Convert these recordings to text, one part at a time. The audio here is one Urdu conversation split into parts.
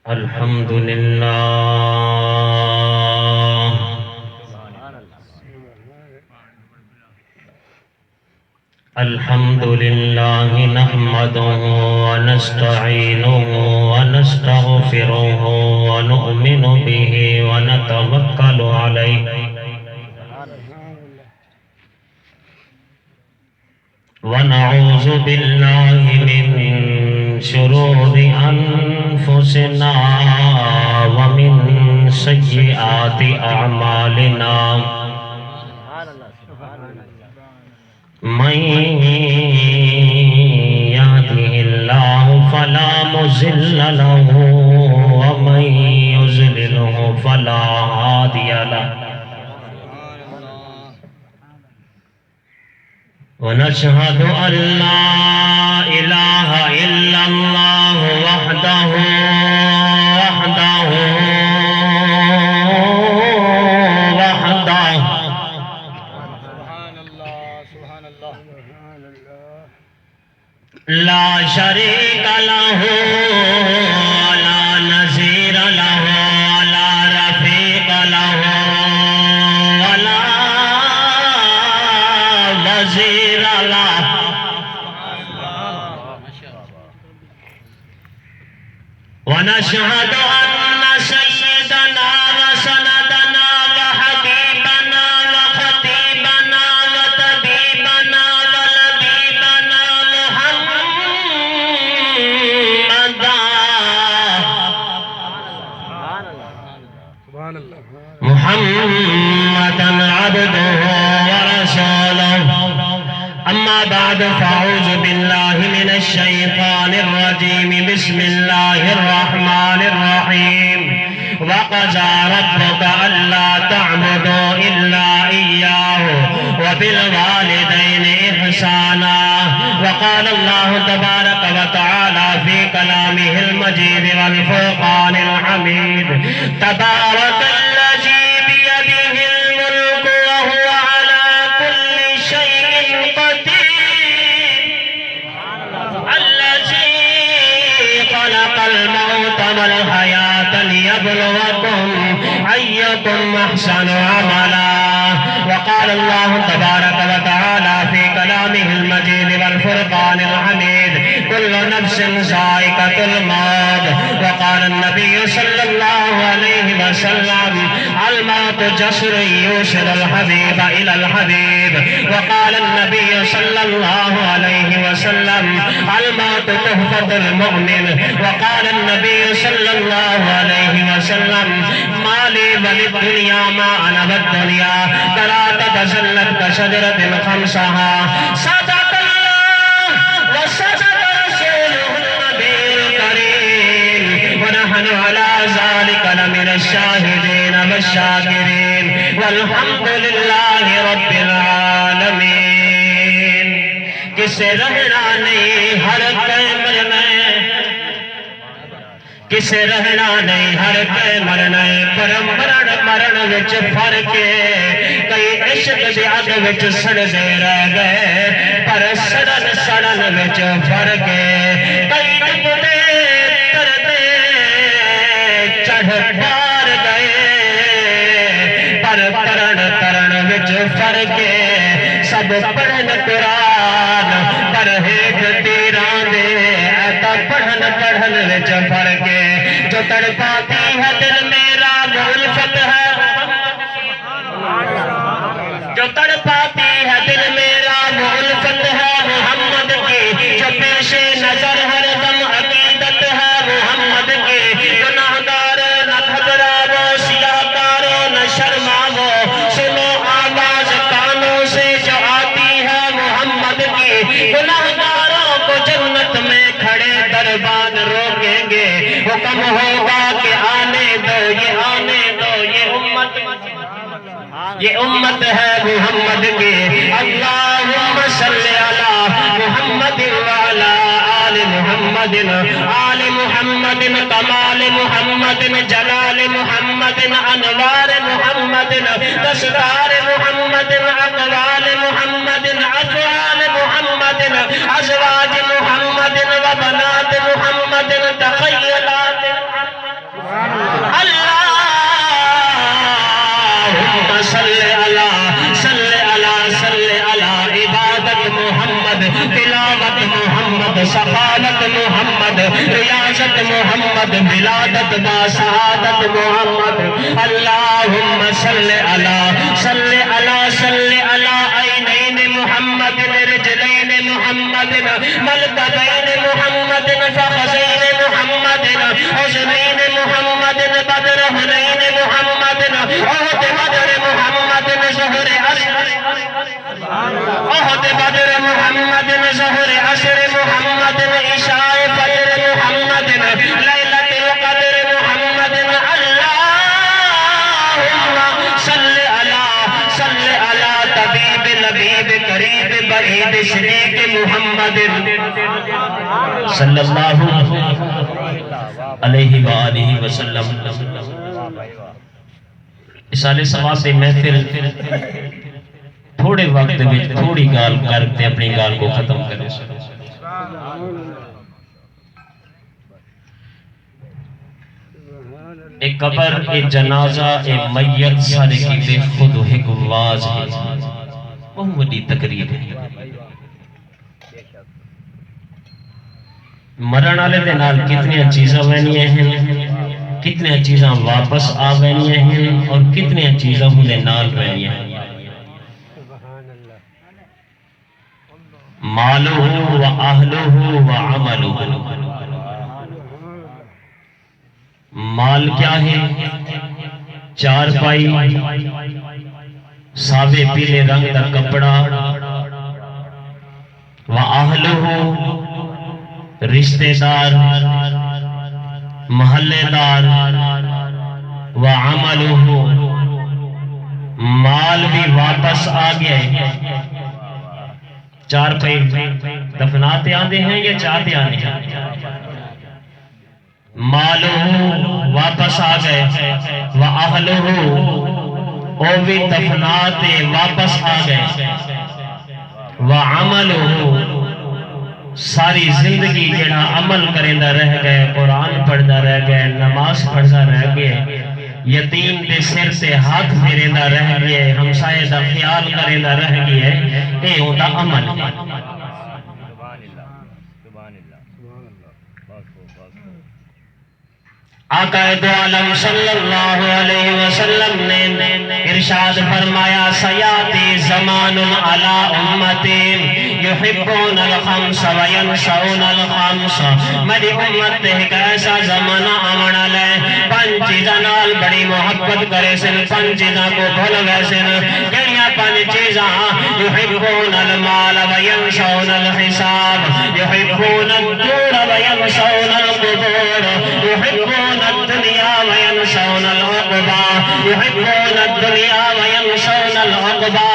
الحمد لله الحمد لله نحمده ونستعينه ونستغفره ونؤمن به ونتوكل عليه ونعوذ بالله من شرور أنفسنا ومن سيئات أعمالنا من يهده الله فلا مضل له ومن يضلله فلا هادي له ونشهد أن لا إله إلا الله وحده لا شريك له ولا نظير له ولا رفيق له ولا وزير له ونشهد أن سيدنا وسندنا وحبيبنا وخطيبنا وطبيبنا ولبيبنا محمدا عبده ورسوله أما بعد فأعوذ بالله من الشيطان الرجيم بسم الله الرحمن الرحيم وقضى ربك ألا تعبدوا إلا إياه وبالوالدين إحسانا وقال الله تبارك وتعالى في كلامه المجيد والفرقان الحميد تبارك الذي بيده الملك وهو على كل شيء قدير الذي خلق الموت والحياة ليبلوكم أيكم أحسن عملا وقال الله تبارك وتعالى في كلامه المجيد والفرقان الحميد كل نفس ذائقة الموت وقال النبي صلى الله عليه وسلم الموت جسر يوصل الحبيب إلى الحبيب وقال النبي صلى الله عليه وسلم الموت تحفة المؤمن وقال النبي صلى الله عليه وسلم ما لي وللدنيا ما أنا والدنيا فلا تتزلت كشجرة خمسها صدق الله وصدق رسوله النبي الكريم ونحن على ذلك لمن الشاهدين والشاكرين والحمد لله رب العالمين کسے رہنا نہیں ہر کے مرنا کسے رہنا نہیں ہر کے مرنا پر مرن وچ فرق کئی عشق دی اگ وچ سڑ دے رہ گئے پر سڑن وچ فرق کئی ڈبدے تردے چڑھ پار گئے پر ترن وچ فرق سب پڑھن قرآن پر ہیک تیران دے ایتا پڑھن وچ فرق جو تڑپاتی ہے دل میرا وہ الفت ہے جو تڑپاتی ہے دل میرا وہ الفت ہے محمد کی جو پیش نظر ہر دم عقیدت ہے محمد کی گناہگار نہ گھبراو سیاکارو نہ شرماو سنو آواز کانوں سے جو آتی ہے محمد کی گناہگاروں کو جنت میں کھڑے دربان روکیں گے حکم ہوگا کہ آنے دو یہ امت ہے محمد کی اللہم صلی علی محمد وعلا آل محمد کمال محمد جلال محمد انوار محمد دستار محمد اقوال محمد افعال محمد ازواج محمد و بنات محمد تخیلات سخاوت محمد ریاضت محمد ولادت با سعادت محمد اللہم صلی علی عینین محمد رجلین محمد ملکبین محمد فخذین محمد حزنین محمد بدر حنین محمد احد بدر محمد ظہر احد بدر محمد ظہر عصر محمد عشاء فجر محمد لیلۃ القدر محمد اللہم صلی علی طبیب لبیب قریب بعید شریک محمد صلی اللہ علیہ وآلہ وسلم۔ اشارے ثواب دے محفل تھوڑے وقت میں تھوڑی گال کرتے اپنی گال کو ختم کریں۔ ایک قبر، ایک جنازہ، ایک میت سارے کیتے خود ایک واز ہے، بہت بڑی تقریب ہے۔ مرن والے دے نال کتنی چیزاں وینیاں ہیں، کتنی چیزاں واپس آ وینیاں ہیں اور کتنی چیزاں ہندے نال وینیاں ہیں۔ مالہ و اہلہ و عملہ، مال کیا ہے؟ چار پائی، ساوے پیلے رنگ دا کپڑا، و اہلہ رشتہ دار، محلے دار، و عملہ مال بھی واپس آ گئے۔ چار پائی دفناتے آندے ہیں یا چاہتے آندے ہیں؟ مالہ واپس آ گئے، وَأَهْلُهُ او بھی دفناتے واپس آ گئے، وَعَمَلُهُ ساری زندگی جڑا عمل کرندہ رہ گئے، قرآن پڑھدا رہ گئے، نماز پڑھدا رہ گئے، یتیم دے سر سے ہاتھ پھیرندہ رہ گئے، ہمسائے دا خیال کرندہ رہ گئے، اے ہوتا عمل۔ آقا دو عالم صلی اللہ علیہ وسلم نے ارشاد فرمایا سیاتی زمان علی امتی یحبون الخمس وینسون الخمس، میری امت ایک ایسا زمانہ آمنا لے پنج چیزاں نال بڑی محبت کرے سن، پنج چیزاں کو بھول گئے سن۔ کہنیاں پنج چیزاں؟ یحبون المال وینسون الحساب، یحبون الدور وینسون القبور، یحبون الدنیا وینسون العقبہ، یحبون الدنیا وینسون العقبہ۔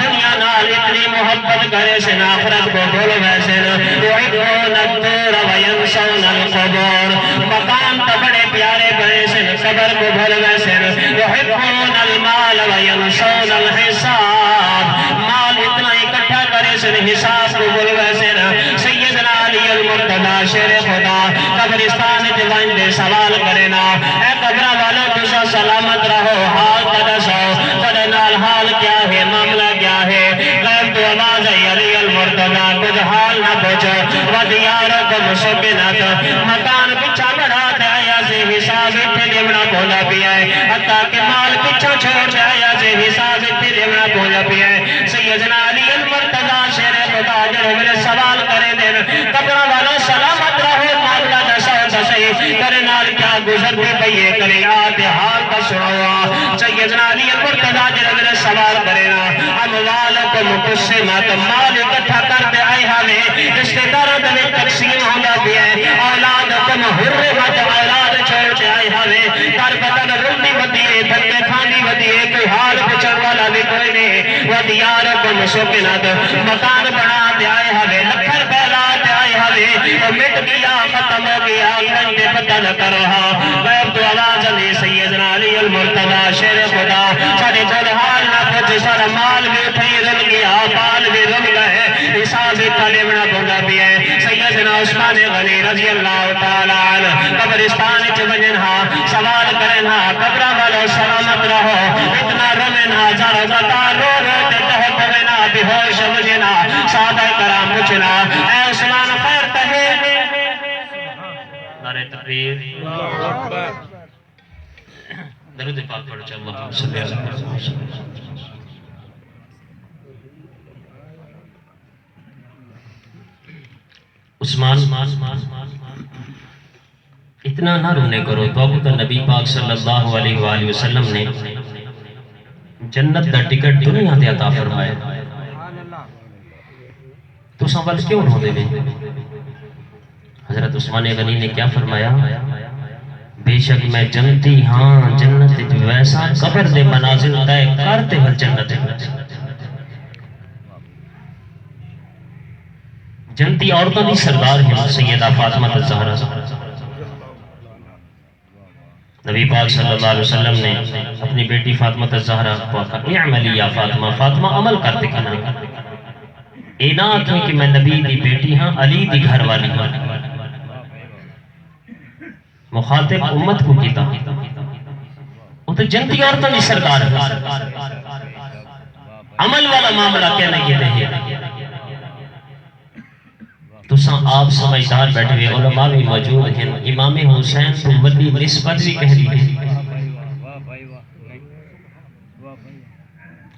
دنیا نال اتنی محبت کرے سن، آخرت کو بھول گئے سن۔ یحبون الدور وینسون القبور، مقام تو بڑے پیارے بنے سن، قبر کو بھول گئے سن۔ یحبون المال وینسون الحساب، مال اتنا اکٹھا کرے سن، حساب کو بھول گئے سن۔ سیدنا علی المرتضی شیر خدا قبرستان جوائن دے سوال کرنا، اے قبرہ والوں تسا سلامت رہو، حال تدسو، تدنال حال کیا ہے، معاملہ کیا ہے؟ غیب تو آواز ہے علی المرتضی کچھ حال نہ پوچھو، ودیارکم سکنت، مکان پچھا بڑھا دیا سے حساب اتھے دیونا بولا پیا ہے، حتیٰ کہ مال پچھا چھوڑ دیا سے حساب اتھے دیونا بولا پیا ہے۔ سیدنا علی المرتضی شیر خدا جڑو میرے سوال کرے دین، قبرہ والوں سلامت رہو، معاملہ دسو دسئی کرنال کیا گزرتے پئیے کرے آتے حال کا سنوا۔ سیدنا علی المرتضی جڑو میرے سوال کرنا، اموالکم قسمت، مال اکٹھا کرتے آئے ہمیں رشتہ داروں میں تقسیم ہوگا بھی ہے، اولادکم حرمت، اولاد چھوڑتے آئے ہمیں کر بدن رلنی ودیے، دھکے کھانی ودیے، کوئی حال پچھڑ والا بھی کوئی نہیں۔ ودیارکم سکنت، مکان بناتے آئے ہمیں، لکھر پھیلاتے آئے ہمیں، مٹ گیا ختم ہو گیا، کنڈے پتہ نہ کرہا۔ غیب تو آواز علی سیدنا علی المرتضی شیر خدا سارے بول حال نہ پوچھ، سارا مال بھی اٹھائی رل گیا، بال بھی رل گئے، حساب اتھالے بنا بولا بھی ہے۔ سیدنا عثمان غنی رضی اللہ تعالیٰ عنہ قبرستان چونجنہا سوال کرنہا، قبرہ والو سلامت رہو، اتنا رمنہا زارو بتا رو رو دیتا ہے بغنا بے ہوش مجھنا، صحابہ کرام پوچھنا، اے عثمان خیر تہ نعرہ تکبیر، درود پاک پڑھو چاہے اللہم صلی اللہ علیہ وسلم۔ عثمان اتنا نہ رونے کرو، تو نبی پاک صلی اللہ علیہ وآلہ وسلم نے جنت دا ٹکٹ دنیا دے عطا فرمایا، تو سنبھل کیوں رو دے؟ حضرت عثمان غنی نے کیا فرمایا؟ بے شک میں جنتی ہاں جنت ویسا قبر دے منازل طے کرتے ہل جنت جنتی عورتوں دی سردار ہے سیدہ فاطمہ الزہرا۔ نبی پاک صلی اللہ علیہ وسلم نے اپنی بیٹی فاطمہ الزہرا کو کہا اعملی یا فاطمہ، فاطمہ عمل کرتے کنا، اے نہ آکھیں کہ میں نبی دی بیٹی ہاں علی دی گھر والی ہاں۔ مخاطب امت کو کیتا وہ تو جنتی عورتوں دی سردار ہے، عمل والا معاملہ کہنے کہتے ہیں۔ تو آپ سمجھدار بیٹھے ہوئے علماء بھی موجود ہیں، امام حسین تو ولی نسبت بھی کہہ رہی ہے۔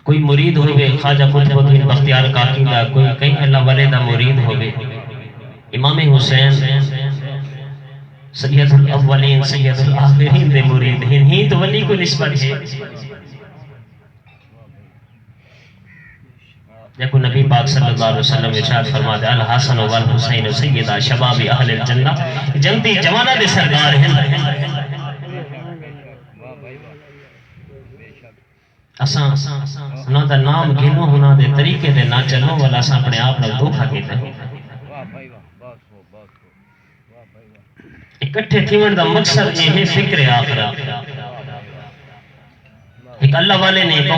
کوئی مرید ہوئے خواجہ قطب الدین بختیار کاکی دا، کوئی کہیں اللہ والے دا مرید ہوئے، امام حسین سید الاولین سید الآخرین دے مرید ہیں، ہی تو ولی کو نسبت ہے۔ دیکھو نبی پاک صلی اللہ علیہ وسلم ارشاد فرماتے ہیں الحسن والحسین سیدہ شباب اہل الجنہ، جنتی جوانہ دے سردار ہیں۔ اساں انہاں دا نام گھنو ہونا دے طریقے دے نہ چلو والا اساں اپنے آپ نال دھوکھا کیتے ہیں۔ اکٹھے تھیون دا مقصد یہ ہے فکر آخرت۔ ایک اللہ والے نے ایک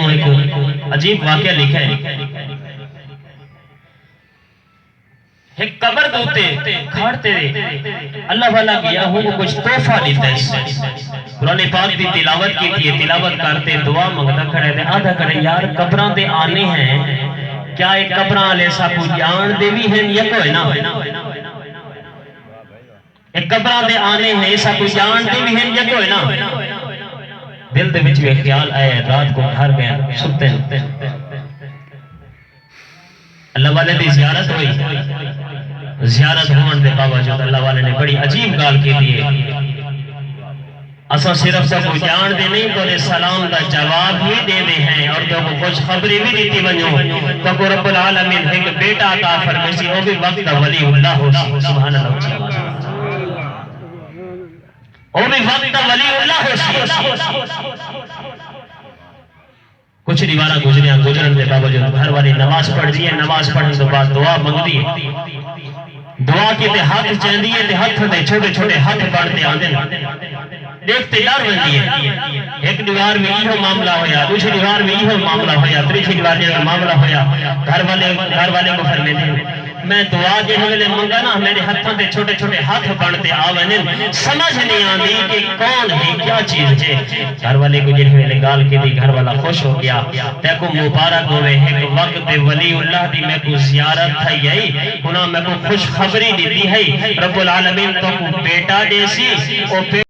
عجیب واقعہ لکھا ہے، ایک قبر دوتے کھاڑتے اللہ والا گیا ہوں وہ کچھ تحفہ لیتا ہے، قرآن پاک دی تلاوت کی تھی، تلاوت کرتے دعا منگتا کھڑے دے آدھا کھڑے یار قبران دے آنے ہیں کیا ایک قبران علیہ سا کو جان دے بھی ہیں یا کوئی نہ ایک قبران دے آنے ہیں ایسا کو جان دے بھی ہیں یا کوئی نہ دل دے وچ بھی خیال آئے رات کو گھر گئے سکتے ہیں اللہ والے دی زیارت ہوئی، زیارت ہونے دے باوجود اللہ والے نے بڑی عجیب گال کی دیئے اساں صرف سب کو جان دے نہیں تو سلام دا جواب ہی دے دے ہیں اور تو کچھ خبری بھی دیتی بنو تو رب العالمین ایک بیٹا عطا فرمیسی وہ بھی وقت ولی اللہ ہو سبحان اللہ وہ بھی وقت ولی اللہ ہو کچھ دیوارہ گزرن دے باوجود گھر والی نماز پڑھ دیئے، نماز پڑھنے کے بعد دعا منگ دیئے، دعا کی تے ہاتھ چین دیئے تے ہاتھ دے چھوٹے چھوٹے ہاتھ بڑھتے آدھے دیکھتے ڈر بن دیئے ایک دیوار میں یہ معاملہ ہویا، دوسری دیوار میں یہ معاملہ ہویا، تیسری دیوار میں معاملہ ہویا، گھر والے کو فرمیتے ہیں میں دعا کے ہوئے منگا نا میرے ہاتھوں دے چھوٹے چھوٹے ہاتھ بڑھتے آونے سمجھ نہیں آندی کہ کون ہے کیا چیز ہے۔ گھر والے کو جن ہوئے گال کی دی گھر والا خوش ہو گیا تیکو مبارک ہوئے ایک وقت ولی اللہ دی میں کو زیارت تھا یہی انہاں میں کو خوش خبری دی ہے رب العالمین تو کو بیٹا دیسی